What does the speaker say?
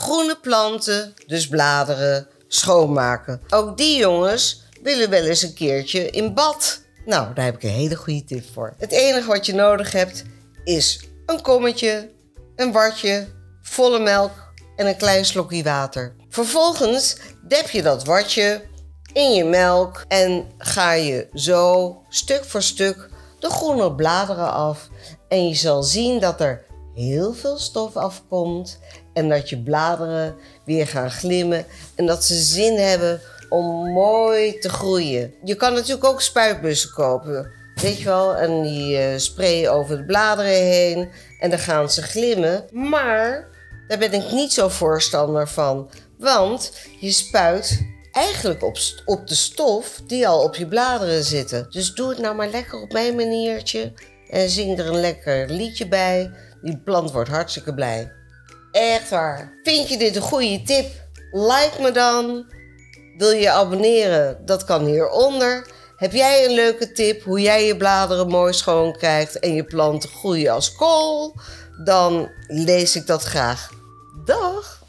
groene planten, dus bladeren, schoonmaken. Ook die jongens willen wel eens een keertje in bad. Nou, daar heb ik een hele goede tip voor. Het enige wat je nodig hebt is een kommetje, een watje, volle melk en een klein slokje water. Vervolgens dep je dat watje in je melk en ga je zo stuk voor stuk de groene bladeren af. En je zal zien dat er heel veel stof afkomt en dat je bladeren weer gaan glimmen en dat ze zin hebben om mooi te groeien. Je kan natuurlijk ook spuitbussen kopen, weet je wel, en die sprayen over de bladeren heen en dan gaan ze glimmen. Maar daar ben ik niet zo voorstander van, want je spuit eigenlijk op de stof die al op je bladeren zitten. Dus doe het nou maar lekker op mijn maniertje en zing er een lekker liedje bij. Die plant wordt hartstikke blij. Echt waar. Vind je dit een goede tip? Like me dan. Wil je je abonneren? Dat kan hieronder. Heb jij een leuke tip hoe jij je bladeren mooi schoon krijgt en je planten groeien als kool? Dan lees ik dat graag. Dag!